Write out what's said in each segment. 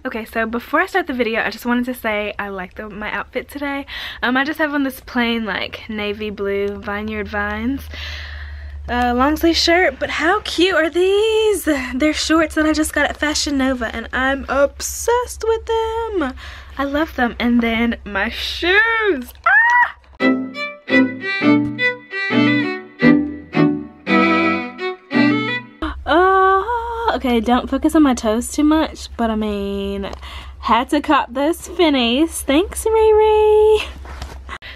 Okay, so before I start the video, I just wanted to say I like my outfit today. I just have on this plain like navy blue Vineyard Vines long sleeve shirt, but how cute are these? They're shorts that I just got at Fashion Nova and I'm obsessed with them. I love them. And then my shoes. Okay, don't focus on my toes too much, but I mean, had to cop those finnies. Thanks, Riri.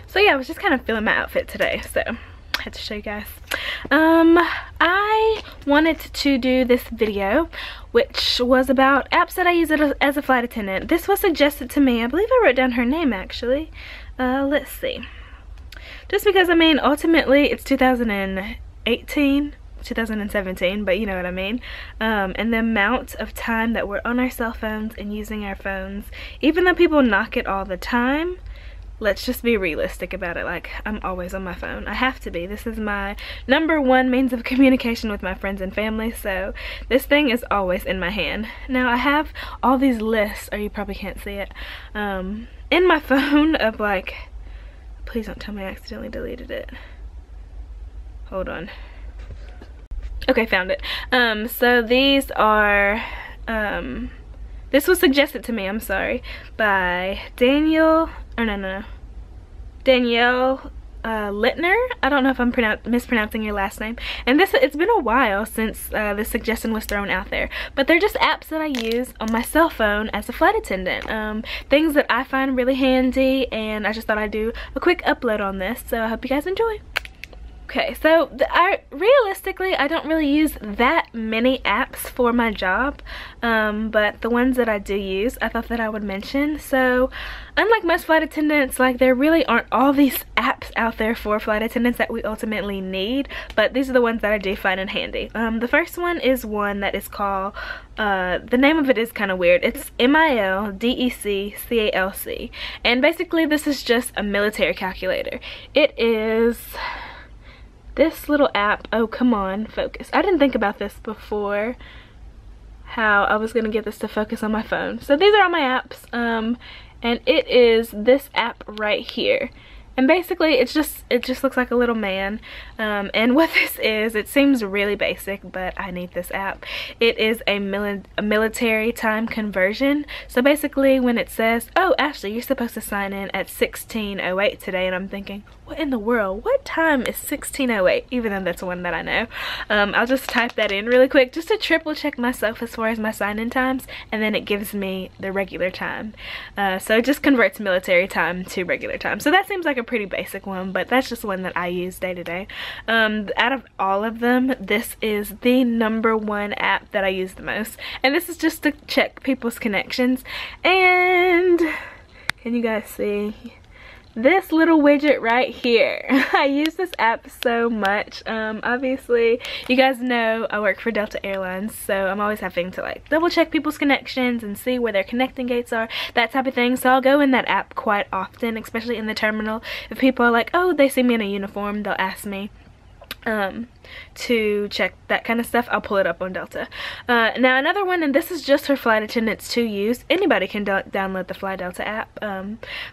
So yeah, I was just kind of feeling my outfit today, so I had to show you guys. I wanted to do this video, which was about apps that I use as a flight attendant. This was suggested to me. I believe I wrote down her name, actually. Let's see. Just because, I mean, ultimately, it's 2018. 2017, but you know what I mean. And the amount of time that we're on our cell phones and using our phones, even though people knock it all the time, let's just be realistic about it. Like, I'm always on my phone. I have to be. This is my #1 means of communication with my friends and family, so this thing is always in my hand. Now I have all these lists, or you probably can't see it, in my phone of like, please don't tell me I accidentally deleted it. Hold on. Okay, found it. So these are, this was suggested to me, I'm sorry, by Danielle Littner. I don't know if I'm mispronouncing your last name. And it's been a while since this suggestion was thrown out there. But they're just apps that I use on my cell phone as a flight attendant. Things that I find really handy, and I just thought I'd do a quick upload on this. So I hope you guys enjoy. Okay, so realistically, I don't really use that many apps for my job, but the ones that I do use, I thought that I would mention. So, unlike most flight attendants, like, there really aren't all these apps out there for flight attendants that we ultimately need, but these are the ones that I do find handy. The first one is one that is called, the name of it is kind of weird. It's MILDECCALC, and basically this is just a military calculator. It is this little app. Oh, come on, focus. I didn't think about this before, how I was gonna get this to focus on my phone. So these are all my apps, and it is this app right here. And basically it just looks like a little man, and what this is, it seems really basic, but I need this app. It is a military time conversion. So basically when it says, oh, Ashley, you're supposed to sign in at 16:08 today, and I'm thinking, what in the world, what time is 16:08, even though that's one that I know. I'll just type that in really quick just to triple check myself as far as my sign-in times, and then it gives me the regular time. So it just converts military time to regular time. So that seems like a pretty basic one, but that's just one that I use day to day. Out of all of them, this is the #1 app that I use the most, and this is just to check people's connections. And can you guys see this little widget right here? I use this app so much. Obviously you guys know I work for Delta Airlines, so I'm always having to like double check people's connections and see where their connecting gates are, that type of thing. So I'll go in that app quite often, especially in the terminal. If people are like, oh, they see me in a uniform, they'll ask me to check that kind of stuff. I'll pull it up on Delta. Now another one, and this is just for flight attendants to use. Anybody can download the Fly Delta app,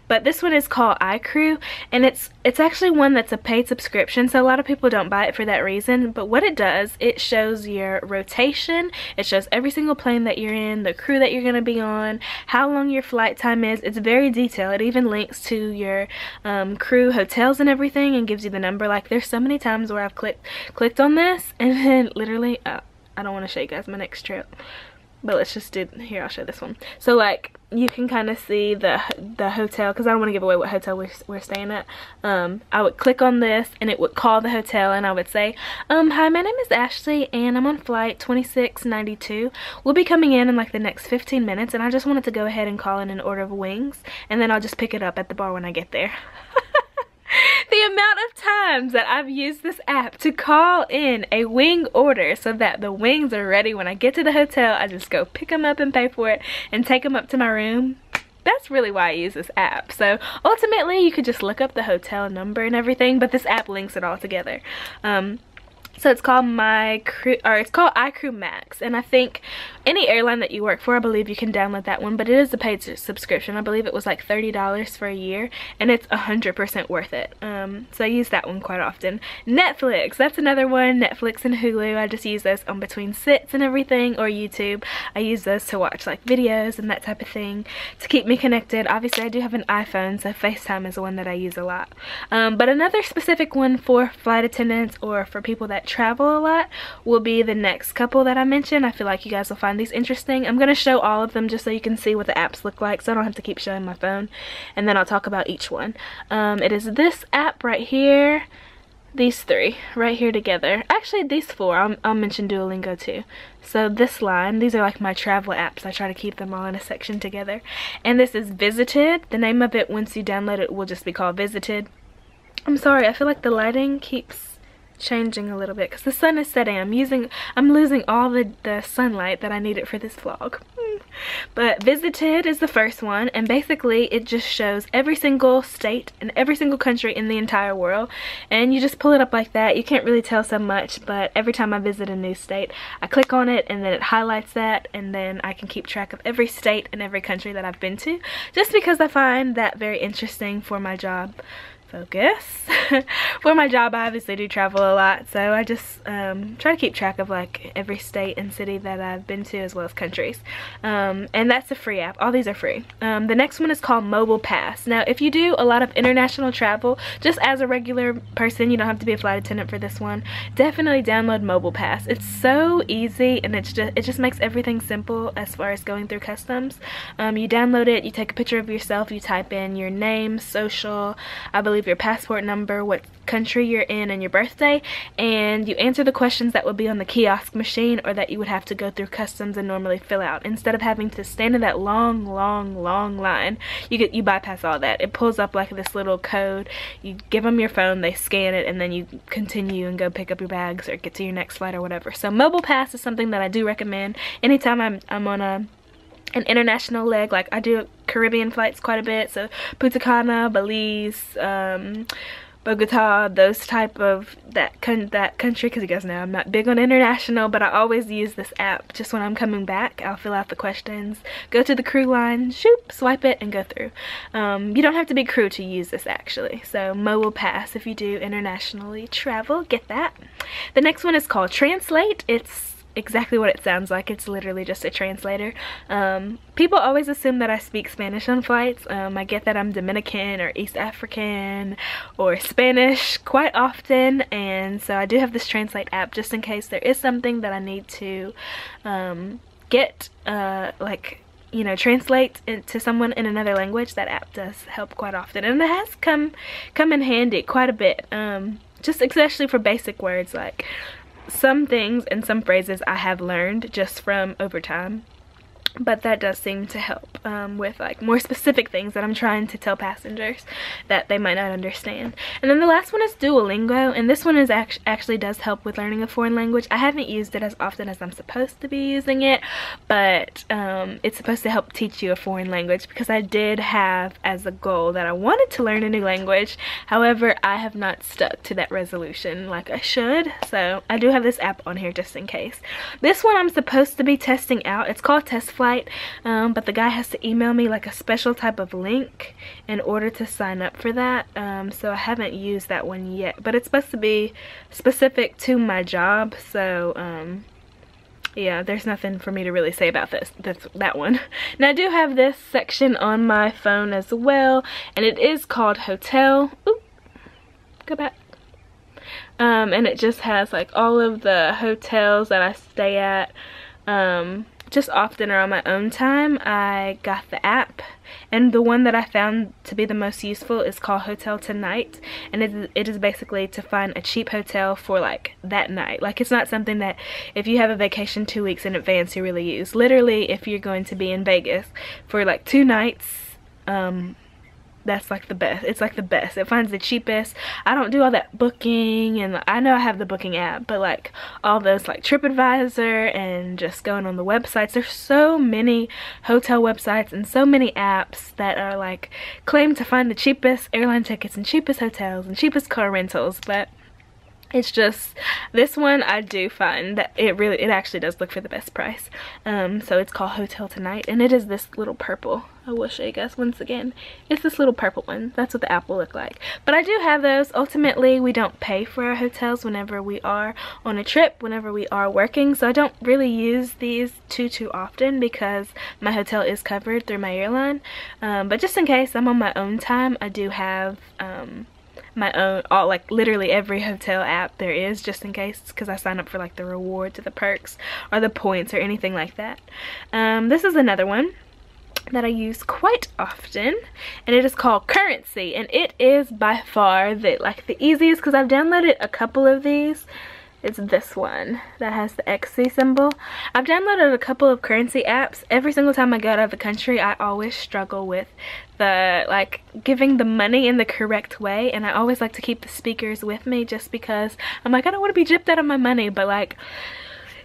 but this one is called iCrew, and it's actually one that's a paid subscription, so a lot of people don't buy it for that reason. But what it does, it shows your rotation, it shows every single plane that you're in, the crew that you're going to be on, how long your flight time is. It's very detailed. It even links to your crew hotels and everything, and gives you the number. Like, there's so many times where I've clicked on this, and then literally I don't want to show you guys my next trip, but let's just do, here, I'll show this one. So like, you can kind of see the hotel, because I don't want to give away what hotel we're staying at. I would click on this and it would call the hotel, and I would say, hi, my name is Ashley and I'm on flight 2692. We'll be coming in like the next 15 minutes, and I just wanted to go ahead and call in an order of wings, and then I'll just pick it up at the bar when I get there. The amount of times that I've used this app to call in a wing order so that the wings are ready when I get to the hotel, I just go pick them up and pay for it and take them up to my room. That's really why I use this app. So ultimately you could just look up the hotel number and everything, but this app links it all together. So it's called it's called iCrew Max, and I think any airline that you work for, I believe you can download that one, but it is a paid subscription. I believe it was like $30 for a year, and it's 100% worth it. So I use that one quite often. Netflix, that's another one. Netflix and Hulu, I just use those on between sits and everything, or YouTube. I use those to watch like videos and that type of thing to keep me connected. Obviously I do have an iPhone, so FaceTime is the one that I use a lot. But another specific one for flight attendants or for people that travel a lot will be the next couple that I mentioned. I feel like you guys will find these interesting. I'm going to show all of them just so you can see what the apps look like, so I don't have to keep showing my phone, and then I'll talk about each one. It is this app right here, these three right here together. Actually these four, I'll mention Duolingo too. So this line, these are like my travel apps. I try to keep them all in a section together. And this is Visited. The name of it, once you download it, will just be called Visited. I'm sorry, I feel like the lighting keeps changing a little bit because the sun is setting. I'm losing all the sunlight that I needed for this vlog. But Visited is the first one, and basically it just shows every single state and every single country in the entire world, and you just pull it up like that. You can't really tell so much, but every time I visit a new state, I click on it and then it highlights that, and then I can keep track of every state and every country that I've been to, just because I find that very interesting for my job. Focus. For my job, I obviously do travel a lot, so I just try to keep track of like every state and city that I've been to, as well as countries. And that's a free app. All these are free. The next one is called Mobile Pass. Now if you do a lot of international travel, just as a regular person, you don't have to be a flight attendant for this one, definitely download Mobile Pass. It's so easy, and it just makes everything simple as far as going through customs. You download it, you take a picture of yourself, you type in your name, social, I believe your passport number, what country you're in, and your birthday, and you answer the questions that would be on the kiosk machine or that you would have to go through customs and normally fill out. Instead of having to stand in that long line, you bypass all that. It pulls up like this little code. You give them your phone, they scan it, and then you continue and go pick up your bags or get to your next flight or whatever. So Mobile Pass is something that I do recommend anytime I'm on an international leg. Like I do Caribbean flights quite a bit, so Punta Cana, Belize, Bogota, those type of that country, because you guys know I'm not big on international, but I always use this app. Just when I'm coming back, I'll fill out the questions, go to the crew line, shoop, swipe it, and go through. You don't have to be crew to use this actually. So Mobile Pass, if you do internationally travel, get that. The next one is called Translate. It's exactly what it sounds like. It's literally just a translator. People always assume that I speak Spanish on flights. I get that I'm Dominican or East African or Spanish quite often, and so I do have this Translate app just in case there is something that I need to get like, you know, translate to someone in another language. That app does help quite often, and it has come in handy quite a bit, just especially for basic words. Like some things and some phrases I have learned just from over time, but that does seem to help with like more specific things that I'm trying to tell passengers that they might not understand. And then the last one is Duolingo, and this one is actually does help with learning a foreign language. I haven't used it as often as I'm supposed to be using it, but it's supposed to help teach you a foreign language, because I did have as a goal that I wanted to learn a new language. However, I have not stuck to that resolution like I should, so I do have this app on here just in case. This one I'm supposed to be testing out. It's called Test Flight, but the guy has to email me like a special type of link in order to sign up for that, so I haven't used that one yet, but it's supposed to be specific to my job, so yeah, there's nothing for me to really say about that one. Now I do have this section on my phone as well, and it is called Hotel. Oop, go back. And it just has like all of the hotels that I stay at, just often or on my own time. I got the app, and the one that I found to be the most useful is called Hotel Tonight, and it is basically to find a cheap hotel for like that night. Like it's not something that if you have a vacation 2 weeks in advance you really use. Literally, if you're going to be in Vegas for like 2 nights, that's like the best. It's like the best. It finds the cheapest. I don't do all that booking, and I know I have the booking app, but like all those like TripAdvisor and just going on the websites, there's so many hotel websites and so many apps that are like claim to find the cheapest airline tickets and cheapest hotels and cheapest car rentals, but It's just, this one I do find that it actually does look for the best price. So it's called Hotel Tonight, and it is this little purple. I will show you guys once again. It's this little purple one. That's what the app will look like. But I do have those. Ultimately, we don't pay for our hotels whenever we are on a trip, whenever we are working. So I don't really use these too often because my hotel is covered through my airline. But just in case I'm on my own time, I do have my own, like literally every hotel app there is, just in case, because I sign up for like the rewards or the perks or the points or anything like that. This is another one that I use quite often, and it is called Currency, and it is by far the easiest because I've downloaded a couple of these. It's this one that has the XC symbol. I've downloaded a couple of currency apps. Every single time I go out of the country, I always struggle with the giving the money in the correct way, and I always like to keep the speakers with me just because I'm like, I don't want to be gypped out of my money. But like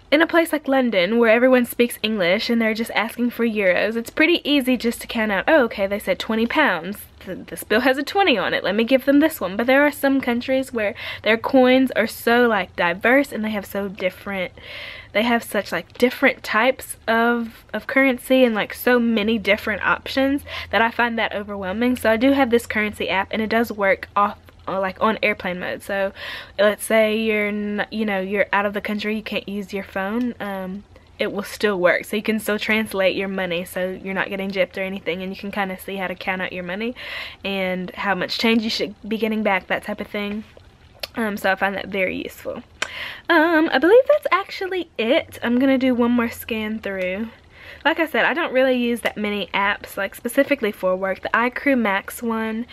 in a place like London where everyone speaks English and they're just asking for euros, it's pretty easy just to count out, oh okay, they said 20 pounds. This bill has a 20 on it, let me give them this one. But there are some countries where their coins are so like diverse, and they have such like different types of currency and like so many different options that I find that overwhelming. So I do have this currency app, and it does work off like on airplane mode. So let's say you're out of the country, you can't use your phone, it will still work. So you can still translate your money so you're not getting gypped or anything, and you can kind of see how to count out your money and how much change you should be getting back, that type of thing. So I find that very useful. I believe that's actually it. I'm gonna do one more scan through. Like I said, I don't really use that many apps like specifically for work. The iCrew Max one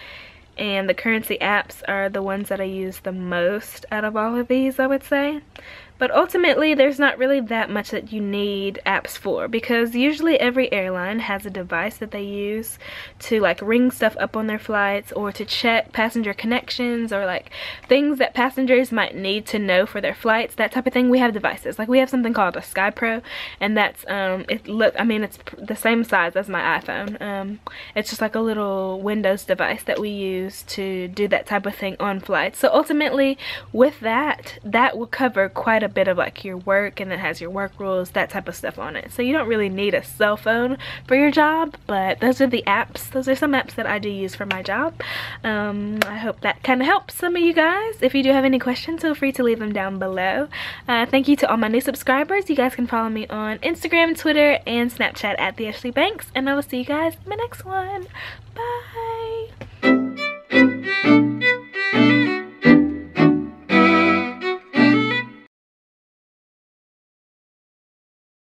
and the currency apps are the ones that I use the most out of all of these, I would say. But ultimately, there's not really that much that you need apps for, because usually every airline has a device that they use to like ring stuff up on their flights, or to check passenger connections, or like things that passengers might need to know for their flights, that type of thing. We have devices. Like we have something called a Sky Pro, and that's it's the same size as my iPhone. It's just like a little Windows device that we use to do that type of thing on flights. So ultimately, with that will cover quite a bit of like your work, and it has your work rules, that type of stuff on it. So you don't really need a cell phone for your job, but those are the apps. Those are some apps that I do use for my job. I hope that kind of helps some of you guys. If you do have any questions, feel free to leave them down below. Thank you to all my new subscribers. You guys can follow me on Instagram, Twitter, and Snapchat at TheAshley Banks, and I will see you guys in my next one. Bye.